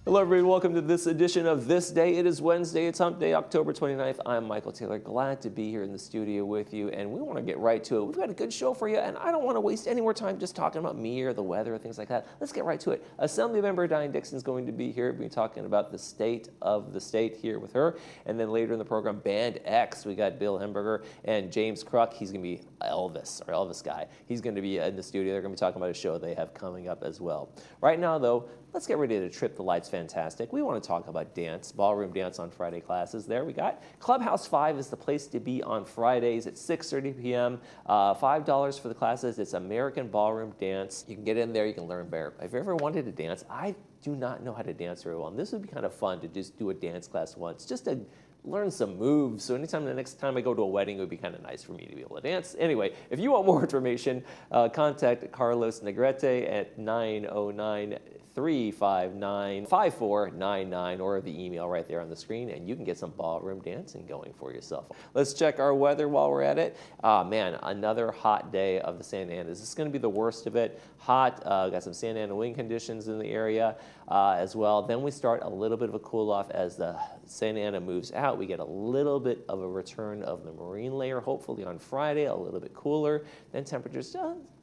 Hello everybody, welcome to this edition of This Day. It is Wednesday, it's Hump Day, October 29th. I'm Michael Taylor, glad to be here in the studio with you, and we want to get right to it. We've got a good show for you, and I don't want to waste any more time just talking about me or the weather or things like that. Let's get right to it. Assemblymember Diane Dixon is going to be here. We'll be talking about the state of the state here with her, and then later in the program, Band X, we got Bill Hemberger and James Kruk. He's going to be Elvis guy. He's going to be in the studio. They're going to be talking about a show they have coming up as well. Right now, though, let's get ready to trip the lights fantastic. We want to talk about dance, ballroom dance on Friday classes. There we got. Clubhouse 5 is the place to be on Fridays at 6:30 p.m. $5 for the classes. It's American ballroom dance. You can get in there. You can learn better. If you ever wanted to dance, I do not know how to dance very well. And this would be kind of fun to just do a dance class once, just to learn some moves. So anytime the next time I go to a wedding, it would be kind of nice for me to be able to dance. Anyway, if you want more information, contact Carlos Negrete at 909-359-5499 or the email right there on the screen, and you can get some ballroom dancing going for yourself. Let's check our weather while we're at it. Man, another hot day of the Santa Ana. This is going to be the worst of it. Hot, got some Santa Ana wind conditions in the area as well. Then we start a little bit of a cool off as the Santa Ana moves out. We get a little bit of a return of the marine layer, hopefully on Friday, a little bit cooler. Then temperatures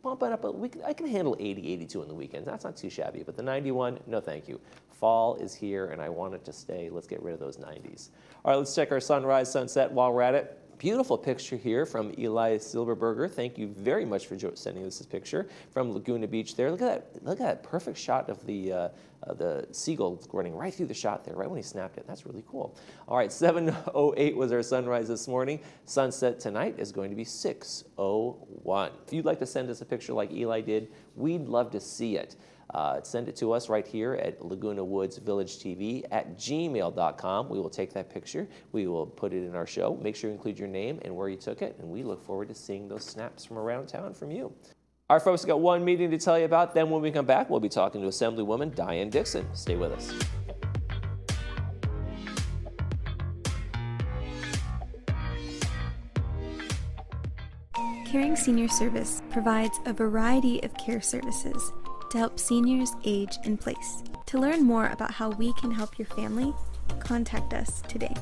bumping up. I can handle 80, 82 on the weekends. That's not too shabby, but the 91, no thank you. Fall is here, and I want it to stay. Let's get rid of those 90s. All right, let's check our sunrise, sunset while we're at it. Beautiful picture here from Eli Silverberger. Thank you very much for sending us this picture from Laguna Beach there. Look at that. Look at that perfect shot of the seagull running right through the shot there, right when he snapped it. That's really cool. All right, 7:08 was our sunrise this morning. Sunset tonight is going to be 6:01. If you'd like to send us a picture like Eli did, we'd love to see it. Send it to us right here at Laguna Woods Village TV at gmail.com. We will take that picture. We will put it in our show. Make sure you include your name and where you took it, and we look forward to seeing those snaps from around town from you. Our folks got one meeting to tell you about. Then when we come back, we'll be talking to Assemblywoman Diane Dixon. Stay with us. Caring Senior Service provides a variety of care services to help seniors age in place. To learn more about how we can help your family, contact us today.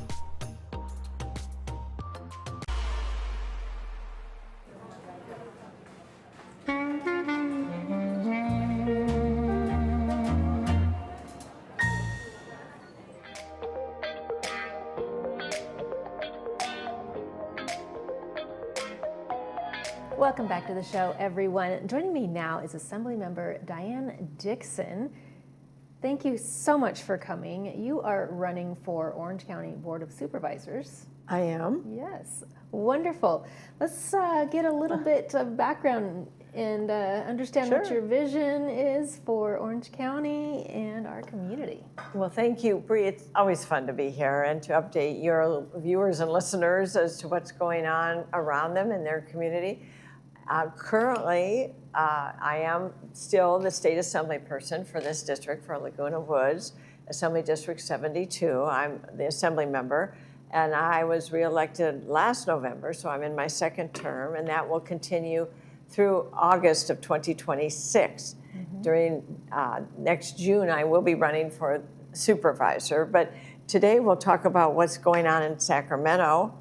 Welcome back to the show, everyone. Joining me now is Assemblymember Diane Dixon. Thank you so much for coming. You are running for Orange County Board of Supervisors. I am. Yes, wonderful. Let's get a little bit of background and understand what your vision is for Orange County and our community. Well, thank you, Bree. It's always fun to be here and to update your viewers and listeners as to what's going on around them in their community. Currently, I am still the state assembly person for this district, for Laguna Woods, Assembly District 72. I'm the assembly member, and I was reelected last November, so I'm in my second term, and that will continue through August of 2026. Mm-hmm. During next June, I will be running for supervisor, but today we'll talk about what's going on in Sacramento.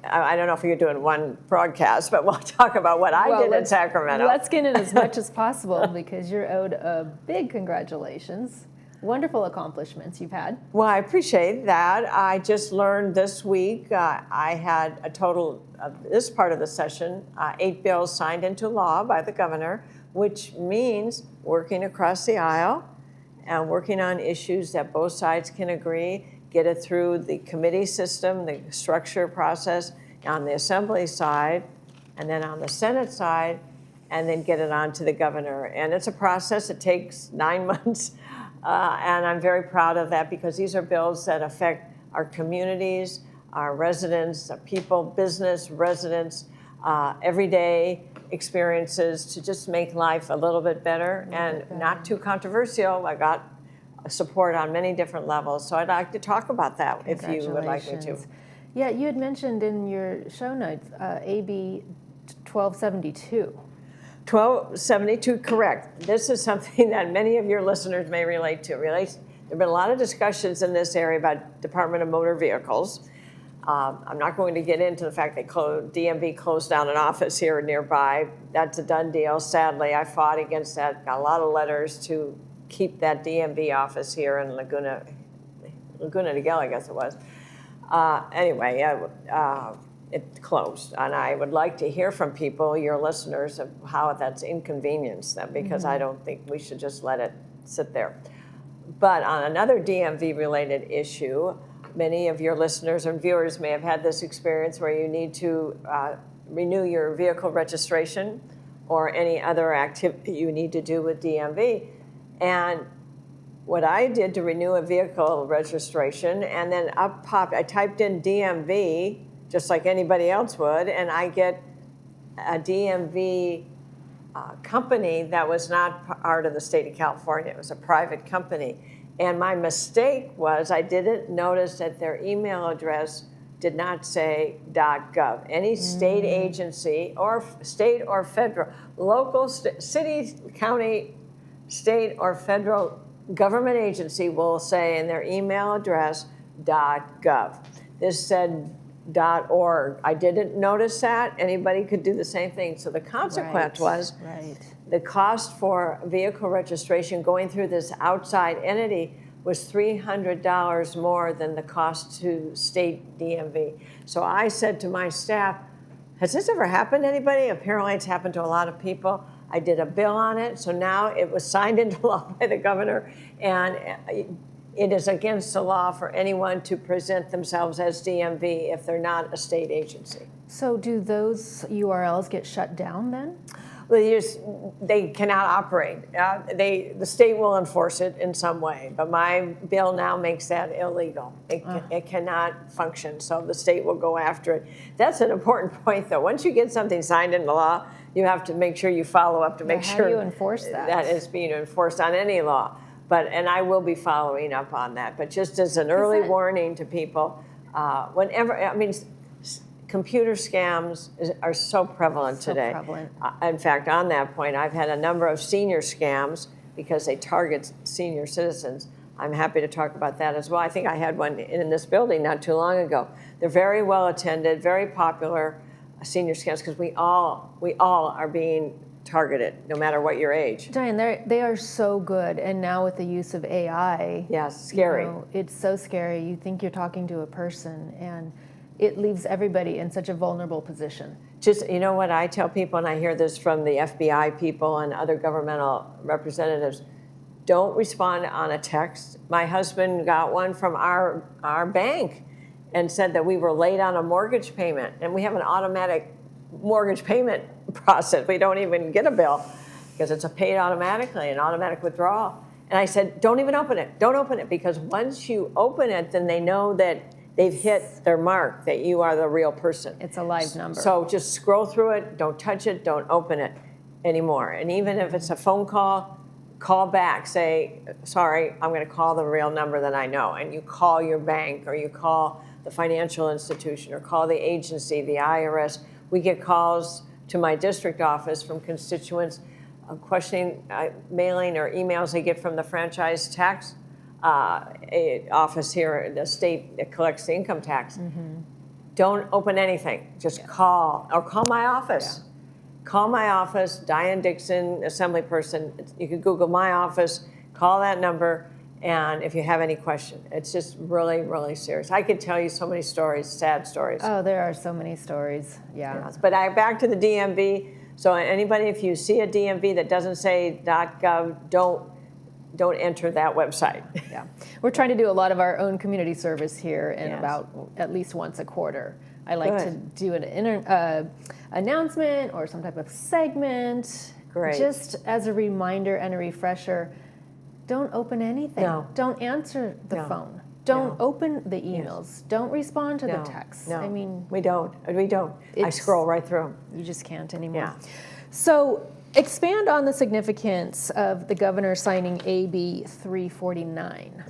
I don't know if you're doing one broadcast, but we'll talk about what I did in Sacramento. Let's get in as much as possible because you're owed a big congratulations. Wonderful accomplishments you've had. Well, I appreciate that. I just learned this week I had a total of this part of the session, 8 bills signed into law by the governor, which means working across the aisle and working on issues that both sides can agree, get it through the committee system, the structure process on the assembly side, and then on the Senate side, and then get it on to the governor. And it's a process. It takes 9 months, and I'm very proud of that because these are bills that affect our communities, our residents, our people, business, residents, everyday experiences to just make life a little bit better and not too controversial. I got support on many different levels. So I'd like to talk about that if you would like me to. Yeah, you had mentioned in your show notes AB 1272. 1272, correct. This is something that many of your listeners may relate to. have been a lot of discussions in this area about Department of Motor Vehicles. I'm not going to get into the fact that DMV closed down an office here nearby. That's a done deal. Sadly, I fought against that. Got a lot of letters to keep that DMV office here in Laguna Niguel, I guess it was. Anyway, it closed, and I would like to hear from people, your listeners, of how that's inconvenienced them, because I don't think we should just let it sit there. But on another DMV-related issue, many of your listeners and viewers may have had this experience where you need to renew your vehicle registration or any other activity you need to do with DMV. And what I did to renew a vehicle registration, and then I typed in DMV, just like anybody else would, and I get a DMV company that was not part of the state of California. It was a private company. And my mistake was I didn't notice that their email address did not say .gov. Any state agency or state or federal, local, city, county, state, or federal government agency will say in their email address .gov. This said .org. I didn't notice that. Anybody could do the same thing. So the consequence was the cost for vehicle registration going through this outside entity was $300 more than the cost to state DMV. So I said to my staff, has this ever happened to anybody? Apparently it's happened to a lot of people. I did a bill on it, so now it was signed into law by the governor, and it is against the law for anyone to present themselves as DMV if they're not a state agency. So do those URLs get shut down then? Well, they cannot operate. The state will enforce it in some way, but my bill now makes that illegal. It cannot function, so the state will go after it. That's an important point, though. Once you get something signed into law, you have to make sure you follow up to make sure how do you enforce that? That is being enforced on any law. And I will be following up on that. But just as an early warning to people, computer scams are so prevalent today. In fact, on that point, I've had a number of senior scams because they target senior citizens. I'm happy to talk about that as well. I think I had one in this building not too long ago. They're very well attended, very popular senior scams because we all are being targeted, no matter what your age. Diane, they are so good, and now with the use of AI, scary. It's so scary. You think you're talking to a person, and it leaves everybody in such a vulnerable position. Just, you know what I tell people, and I hear this from the FBI people and other governmental representatives, don't respond on a text. My husband got one from our bank and said that we were late on a mortgage payment, and we have an automatic mortgage payment process. We don't even get a bill because it's paid automatically, an automatic withdrawal. And I said, don't even open it. Don't open it, because once you open it, then they know that they've hit their mark, that you are the real person. It's a live number. So just scroll through it, don't touch it, don't open it anymore. And even if it's a phone call, call back, say, sorry, I'm going to call the real number that I know. And you call your bank, or you call the financial institution, or call the agency, the IRS. We get calls to my district office from constituents questioning mailing or emails they get from the franchise tax office here in the state that collects the income tax. Don't open anything. Just call, or call my office. Call my office, Diane Dixon, assembly person. You can Google my office, call that number, and if you have any question. It's just really, really serious. I could tell you so many stories, sad stories. Oh, there are so many stories, Yes. But back to the DMV. So anybody, if you see a DMV that doesn't say .gov, don't enter that website. Yeah, we're trying to do a lot of our own community service here, and about at least once a quarter. I like to do an announcement or some type of segment, just as a reminder and a refresher. Don't open anything. No. Don't answer the phone. Don't open the emails. Don't respond to the texts. No. I mean, we don't. I scroll right through them. You just can't anymore. So expand on the significance of the governor signing AB 349.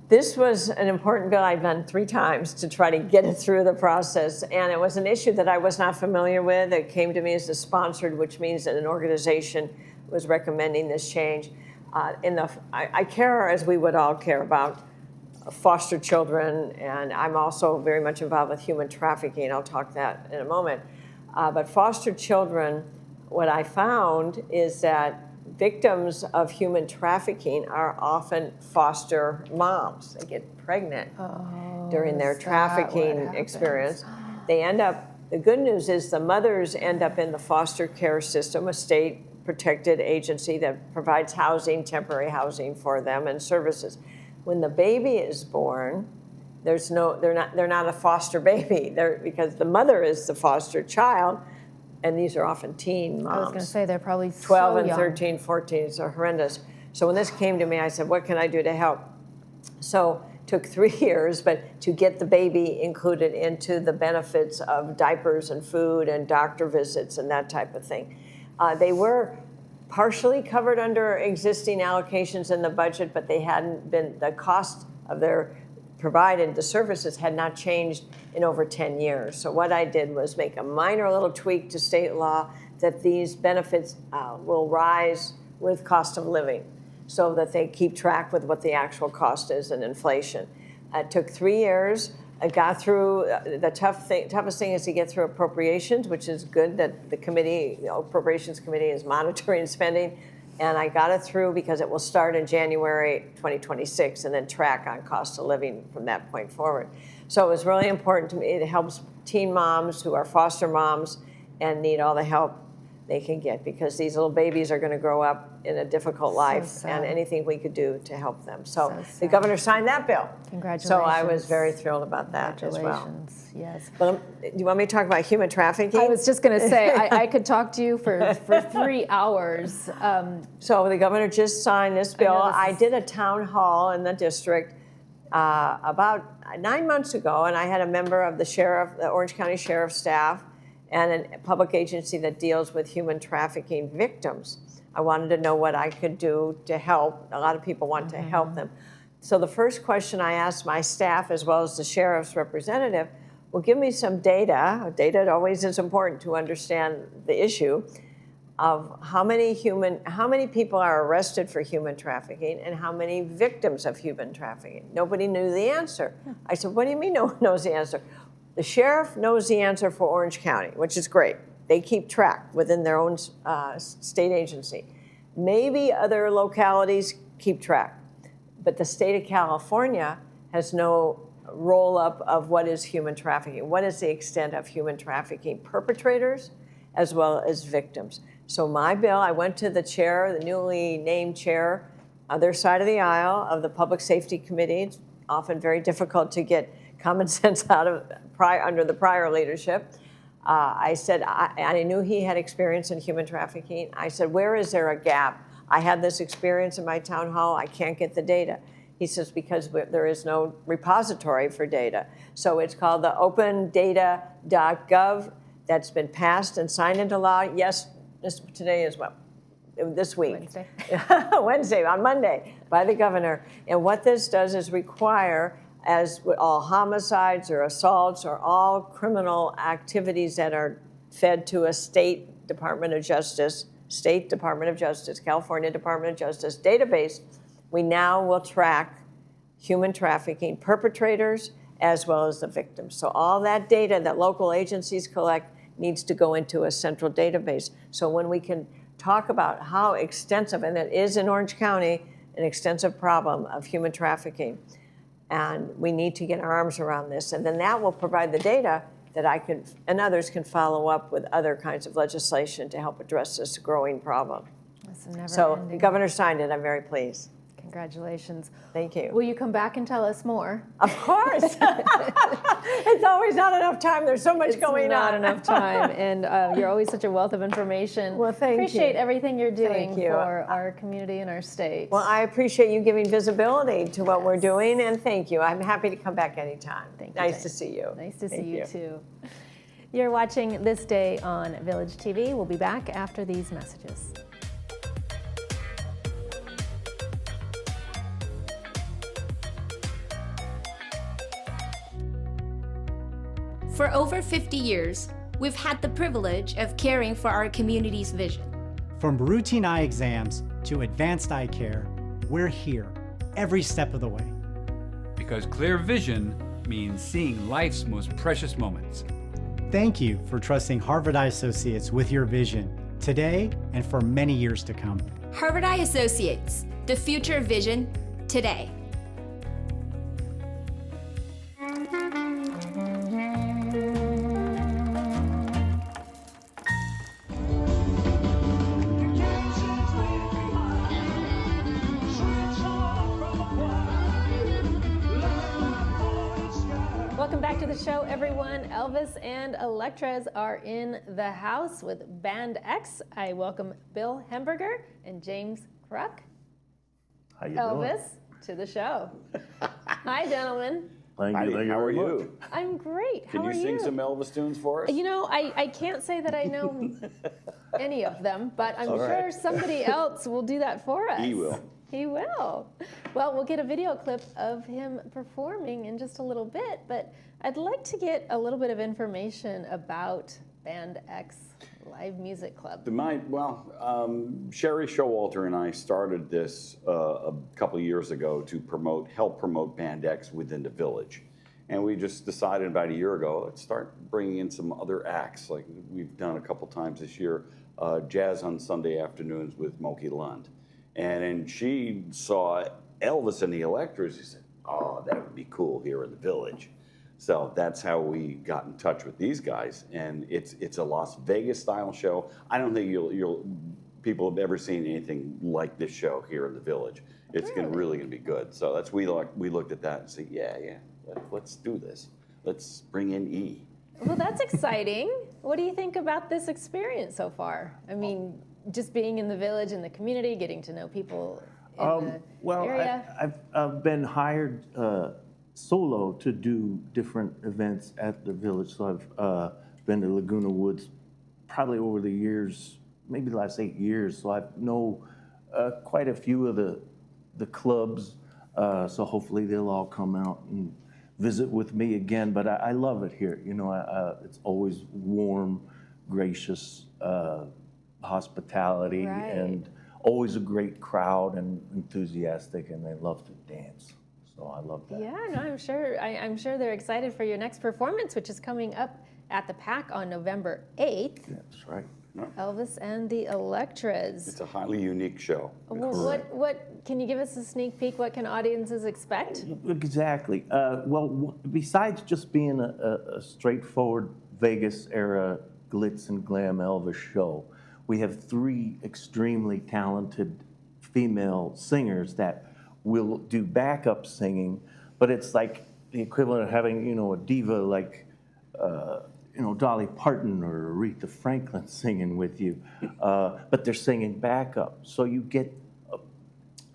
This was an important bill I've done 3 times to try to get it through the process, and it was an issue that I was not familiar with. It came to me as a sponsored, which means that an organization was recommending this change. I care, as we would all care, about foster children, and I'm also very much involved with human trafficking. I'll talk that in a moment. But foster children, what I found is that victims of human trafficking are often foster moms. They get pregnant during their trafficking experience. They end up, the good news is the mothers end up in the foster care system, a state-protected agency that provides housing, temporary housing for them and services. When the baby is born, they're not a foster baby. Because the mother is the foster child, and these are often teen moms. I was going to say they're probably 12 so and young. 13, 14, it's horrendous. So when this came to me, I said, what can I do to help? So it took 3 years, but to get the baby included into the benefits of diapers and food and doctor visits and that type of thing. They were partially covered under existing allocations in the budget, but they hadn't been, the cost of their provided, the services had not changed in over 10 years. So what I did was make a minor little tweak to state law that these benefits will rise with cost of living so that they keep track with what the actual cost is and inflation. It took 3 years. I got through, the toughest thing is to get through appropriations, which is good that the committee, the Appropriations Committee is monitoring spending. And I got it through because it will start in January 2026 and then track on cost of living from that point forward. So it was really important to me. It helps teen moms who are foster moms and need all the help they can get, because these little babies are going to grow up in a difficult life, and anything we could do to help them. So the governor signed that bill. Congratulations. So I was very thrilled about that as well. Congratulations, yes. Well, do you want me to talk about human trafficking? I was just going to say, I could talk to you for 3 hours. So the governor just signed this bill. I this is- did a town hall in the district about 9 months ago, and I had a member of the Orange County Sheriff's staff and a public agency that deals with human trafficking victims. I wanted to know what I could do to help. A lot of people want to help them. So the first question I asked my staff, as well as the sheriff's representative, well, give me some data. Data always is important to understand the issue of how many people are arrested for human trafficking and how many victims of human trafficking. Nobody knew the answer. I said, what do you mean no one knows the answer? The sheriff knows the answer for Orange County, which is great. They keep track within their own state agency. Maybe other localities keep track, but the state of California has no roll-up of what is human trafficking. What is the extent of human trafficking perpetrators as well as victims? So my bill, I went to the chair, the newly named chair, other side of the aisle of the Public Safety Committee. It's often very difficult to get common sense out of under the prior leadership. I said, I knew he had experience in human trafficking. I said, where is there a gap? I had this experience in my town hall. I can't get the data. He says, because there is no repository for data. So it's called the opendata.gov. That's been passed and signed into law. Yes, today is what? This week. Wednesday. Wednesday, on Monday, by the governor. And what this does is require, as with all homicides or assaults or all criminal activities that are fed to a state Department of Justice, California Department of Justice database, we now will track human trafficking perpetrators as well as the victims. So all that data that local agencies collect needs to go into a central database. So when we can talk about how extensive, and it is in Orange County, an extensive problem of human trafficking, and we need to get our arms around this. And then that will provide the data that I can, and others can follow up with other kinds of legislation to help address this growing problem. It's never So ending. the governor signed it. I'm very pleased. Congratulations. Thank you. Will you come back and tell us more? Of course. It's always not enough time. There's so much going Not on. enough time, and you're always such a wealth of information. Well, thank you. Appreciate everything you're doing Thank you. for our community and our state. Well, I appreciate you giving visibility to what we're doing, and thank you. I'm happy to come back anytime. Thank you, Nice Diane. to see you. Nice to see Thank you too. You're watching This Day on Village TV. We'll be back after these messages. For over 50 years, we've had the privilege of caring for our community's vision. From routine eye exams to advanced eye care, we're here every step of the way. Because clear vision means seeing life's most precious moments. Thank you for trusting Harvard Eye Associates with your vision today and for many years to come. Harvard Eye Associates, the future of vision today. Welcome back to the show, everyone. Elvis and Electras are in the house with Band X. I welcome Bill Hemberger and James Kruk. How you Elvis to the show. Hi, gentlemen. doing? Hi, Thank you how are very much. you? I'm great. Can How you are sing you? some Elvis tunes for us? You know, I can't say that I know any of them, but I'm sure somebody else will do that for us. He will. He will. Well, we'll get a video clip of him performing in just a little bit, but I'd like to get a little bit of information about Band X Live Music Club. Sherry Showalter and I started this a couple of years ago to help promote Band X within the village. And we just decided about a year ago, let's start bringing in some other acts, like we've done a couple times this year, jazz on Sunday afternoons with Moki Lund. And then she saw Elvis and the Electras. She said, oh, that would be cool here in the village. So that's how we got in touch with these guys. And it's a Las Vegas style show. I don't think people have ever seen anything like this show here in the village. It's really gonna be good. So that's we looked at that and said, yeah, let's do this. Let's bring in E. Well, that's exciting. What do you think about this experience so far? I mean, just being in the village and the community, getting to know people in the area. I've been hired solo to do different events at the village. So I've been to Laguna Woods probably over the years, maybe the last 8 years. So I know quite a few of the clubs. So hopefully they'll all come out and visit with me again. But I love it here. You know, it's always warm, gracious hospitality, and always a great crowd and enthusiastic, and they love to dance. So I love that. Yeah, no, I'm sure. I'm sure they're excited for your next performance, which is coming up at the PAC on November 8th. That's right. Elvis and the Electras. It's a highly unique show. Well, what can you give us a sneak peek? What can audiences expect? Exactly. Besides just being a straightforward Vegas era glitz and glam Elvis show, we have 3 extremely talented female singers that will do backup singing, but it's like the equivalent of having, you know, a diva like, you know, Dolly Parton or Aretha Franklin singing with you, but they're singing backup. So you get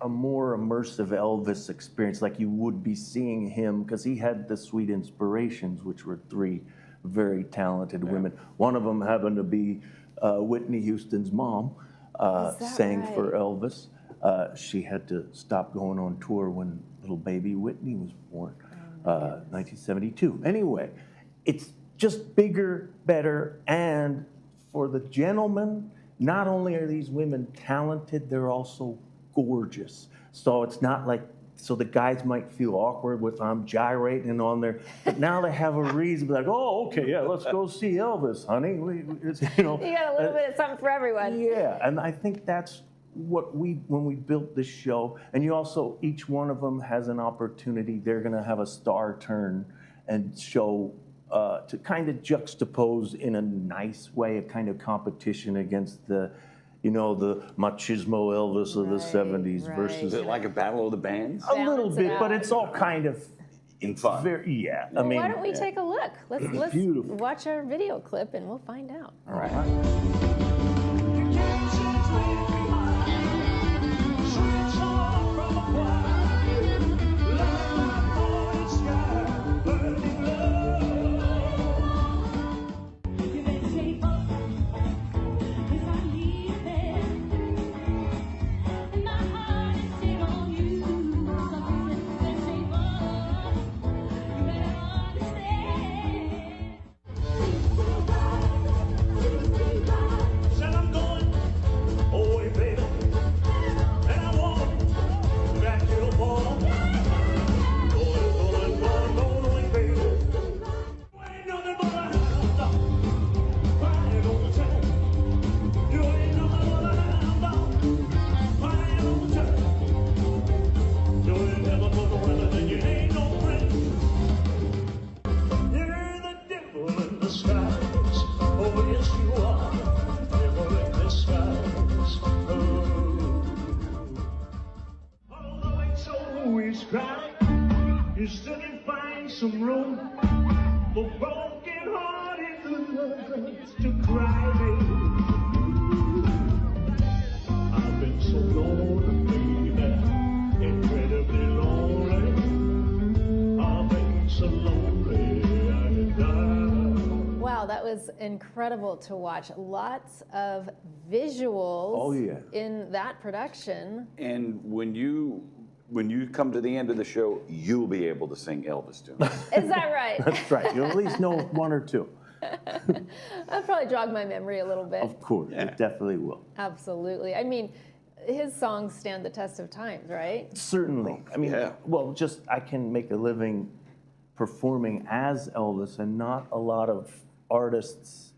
a more immersive Elvis experience, like you would be seeing him, because he had the Sweet Inspirations, which were 3 very talented women. One of them happened to be Whitney Houston's mom, sang for Elvis. She had to stop going on tour when little baby Whitney was born, 1972. Anyway, it's just bigger, better, and for the gentlemen, not only are these women talented, they're also gorgeous. So it's not like, so the guys might feel awkward with I'm gyrating on there, but now they have a reason to be like, oh, okay, yeah, let's go see Elvis, honey. You know, You got a little bit of something for everyone. Yeah, and I think that's what when we built this show, and you also, each one of them has an opportunity. They're going to have a star turn and show to kind of juxtapose in a nice way, a kind of competition against the, you know, the machismo Elvis of the 70s versus. Is it like a battle of the bands? A little bit, but it's all kind of in fun. Well, why don't we take a look? Let's Beautiful. watch our video clip and we'll find out. All right. always cry. You still can find some room for broken-hearted lovers to cry, baby. I've been so lonely, baby, incredibly lonely. I've been so lonely, I could die. Wow, that was incredible to watch. Lots of visuals in that production. And when you come to the end of the show, you'll be able to sing Elvis tunes. Is that right? That's right. You'll at least know one or two. I'll probably jog my memory a little bit. Of course, it definitely will. Absolutely. I mean, his songs stand the test of times, right? Certainly. I mean, well, just I can make a living performing as Elvis, and not a lot of artists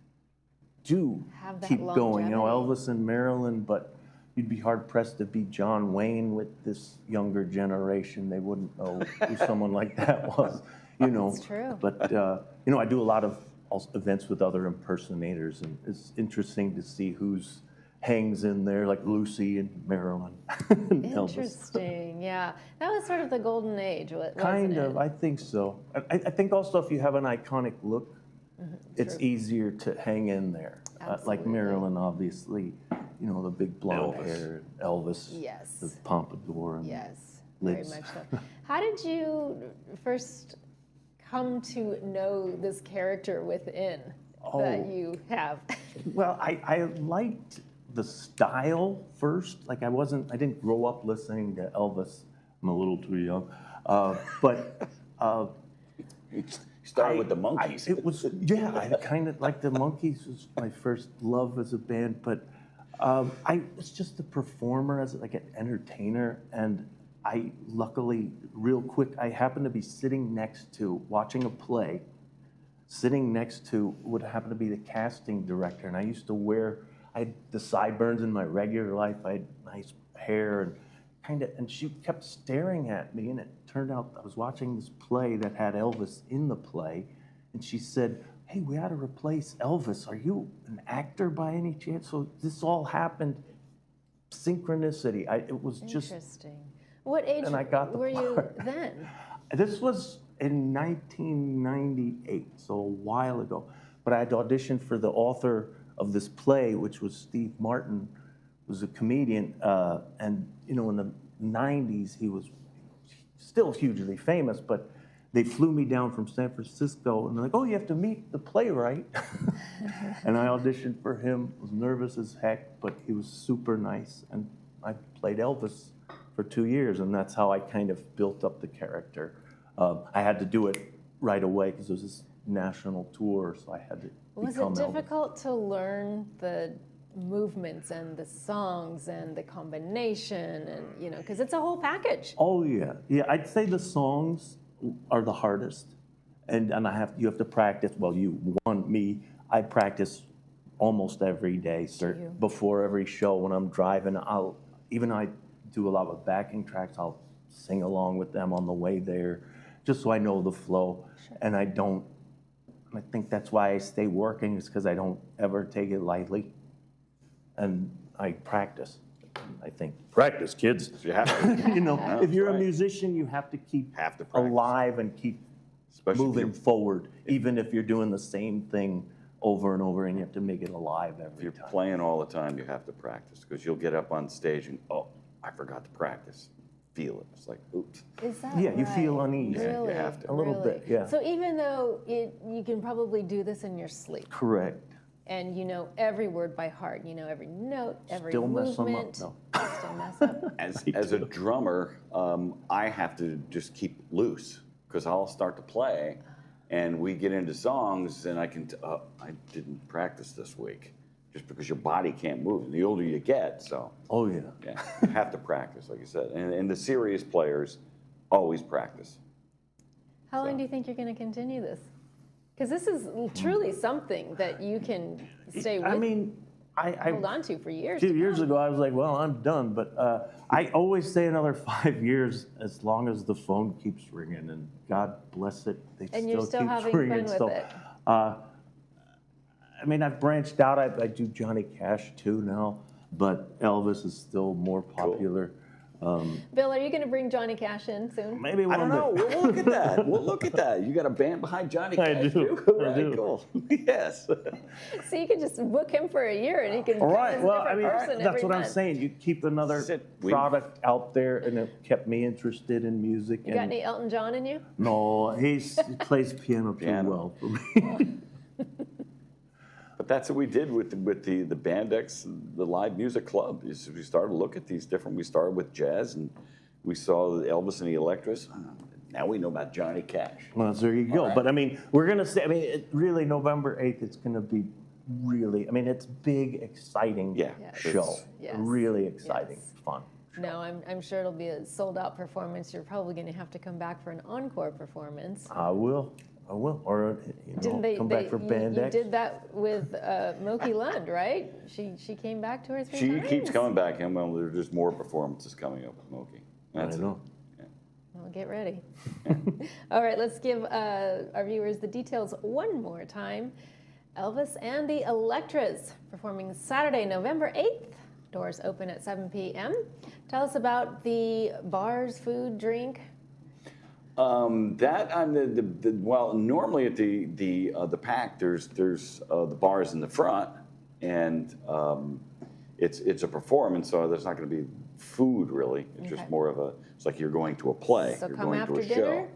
do Have that keep going. You know, longevity. Elvis and Marilyn, but you'd be hard pressed to beat John Wayne with this younger generation. They wouldn't know who someone like that was. You know, That's true. But you know, I do a lot of events with other impersonators, and it's interesting to see who's hangs in there, like Lucy and Marilyn. And Elvis. Interesting. Yeah, that was sort of the golden age, wasn't Kind it? of, I think so. I think also if you have an iconic look, it's easier to hang in there. Like Absolutely. Marilyn, obviously, you know, the big blonde hair, Elvis, Yes. the pompadour, and Yes, very lids. much so. How did you first come to know this character within that you have? Well, I liked the style first. Like I didn't grow up listening to Elvis. I'm a little too young. But You started with the Monkees. I kind of like the Monkees was my first love as a band, but I was just a performer, as like an entertainer, and I luckily, real quick, I happened to be sitting next to, watching a play, sitting next to what happened to be the casting director, and I used to I had the sideburns in my regular life, I had nice hair, and she kept staring at me, and it turned out I was watching this play that had Elvis in the play, and she said, "Hey, we ought to replace Elvis. Are you an actor by any chance?" So this all happened, synchronicity. It was just, Interesting. What age and I got the were you part. then? This was in 1998, so a while ago. But I had auditioned for the author of this play, which was Steve Martin, was a comedian, and you know, in the 90s he was still hugely famous, but they flew me down from San Francisco, and they're like, "Oh, you have to meet the playwright." And I auditioned for him, was nervous as heck, but he was super nice, and I played Elvis for 2 years, and that's how I kind of built up the character. I had to do it right away because it was this national tour, so I had to Was become it Elvis. difficult to learn the movements and the songs and the combination, and you know, because it's a whole package? Oh yeah, I'd say the songs are the hardest, and you have to practice. Well, I practice almost every day, before every show. When I'm driving, I do a lot of backing tracks. I'll sing along with them on the way there, just so I know the flow, and I think that's why I stay working, is because I don't ever take it lightly, and I practice. I think practice, kids. You have to. You know, Yeah, if you're that's a right. musician, you have to keep practice. alive and keep Especially if moving you're- forward, even if you're doing the same thing over and over, and you have to make it alive If every you're time. playing all the time, you have to practice, because you'll get up on stage and, oh, I forgot to practice. Feel it. It's like, oops. Is that Yeah, you right? feel uneasy. Yeah, you Really? have to. A little Really? bit, yeah. So even though you can probably do this in your sleep, Correct. and you know every word by heart, you know every note, every Still mess 'em up, movement. though. Still mess up. As a drummer, I have to just keep loose, because I'll start to play, and we get into songs, and I didn't practice this week, just because your body can't move. The older you get, so Oh yeah. yeah, you have to practice, like you said. And the serious players always practice. How long do you think you're going to continue this? Because this is truly something that you can stay with, I mean, hold on to for years. A few to years come. ago, I was like, well, I'm done. But I always say another 5 years, as long as the phone keeps ringing, and God bless it, And still you're still keeps having ringing. fun with it. I mean, I've branched out. I do Johnny Cash too now, but Elvis is still more popular. Bill, are you going to bring Johnny Cash in soon? Maybe I one don't day. know. We'll look at that. We'll look at that. You got a band behind Johnny Cash? I do. too? I Right, do. cool. Yes. So you can just book him for a year and he can All come right. as a Well, different person that's every what I'm month. saying. You keep another Sit. product out there, and it kept me interested in music. You got any Elton John in you? No, he plays piano too Piano. well for me. But that's what we did with the Bandex, the live music club. Is we started to look at these different. We started with jazz, and we saw the Elvis and the Electras. Now we know about Johnny Cash. Well, there you go. right. But I mean, we're gonna say. I mean, really, November 8th. It's gonna be really. I mean, it's big, exciting Yeah. Yes. show. Yes. Really exciting, Yes. fun. No, I'm sure it'll be a sold out performance. You're probably going to have to come back for an encore performance. I will. Or come back for you Bandex. did that with Moki Lund, right? She came back 2 or 3 She times. keeps coming back, and well, there's just more performances coming up with Moki. That's I it. know. Well, get ready. All right, let's give our viewers the details one more time. Elvis and the Electras performing Saturday, November 8th. Doors open at 7 p.m. Tell us about the bars, food, drink. Well, normally at the pack, there's the bars in the front, and it's a performance, so there's not going to be food really. It's just Okay. more of a. It's like you're going to a play. So you're come going after to a dinner?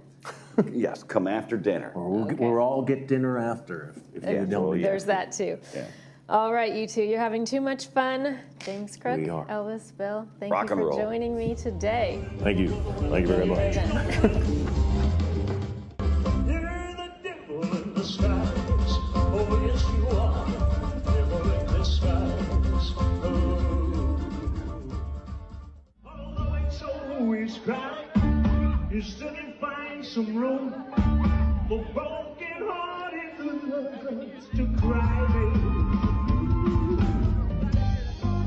show. Yes, come after dinner. Or we'll, Okay. we'll all get dinner after if Yeah, you don't. well, yeah. There's that too. Yeah. All right, you two, you're having too much fun. James Crook, We are. Elvis, Bill, thank Rock you and for roll. joining me today. Thank you. Thank you very much. You're the devil in the skies. Oh, yes, you are. Devil in the skies. Oh. Although it's always crying, you still can find some room for broken-hearted lovers to cry, baby.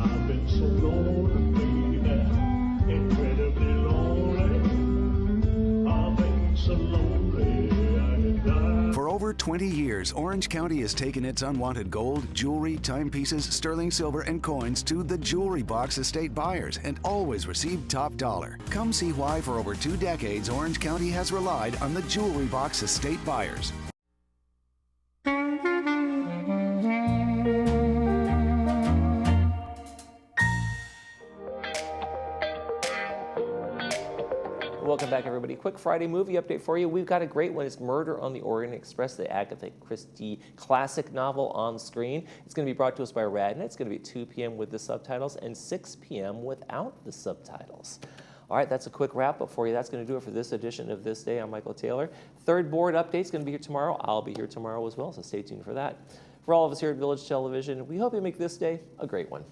I've been so lonely, baby, incredibly lonely. I've been so lonely, I could die. For over 20 years, Orange County has taken its unwanted gold, jewelry, timepieces, sterling silver, and coins to the Jewelry Box estate buyers and always received top dollar. Come see why for over 2 decades, Orange County has relied on the Jewelry Box estate buyers. Welcome back, everybody. Quick Friday movie update for you. We've got a great one. It's Murder on the Orient Express, the Agatha Christie classic novel on screen. It's going to be brought to us by Radnet. It's going to be at 2 p.m. with the subtitles and 6 p.m. without the subtitles. All right, that's a quick wrap-up for you. That's going to do it for this edition of This Day. I'm Michael Taylor. Third board update is going to be here tomorrow. I'll be here tomorrow as well, so stay tuned for that. For all of us here at Village Television, we hope you make this day a great one.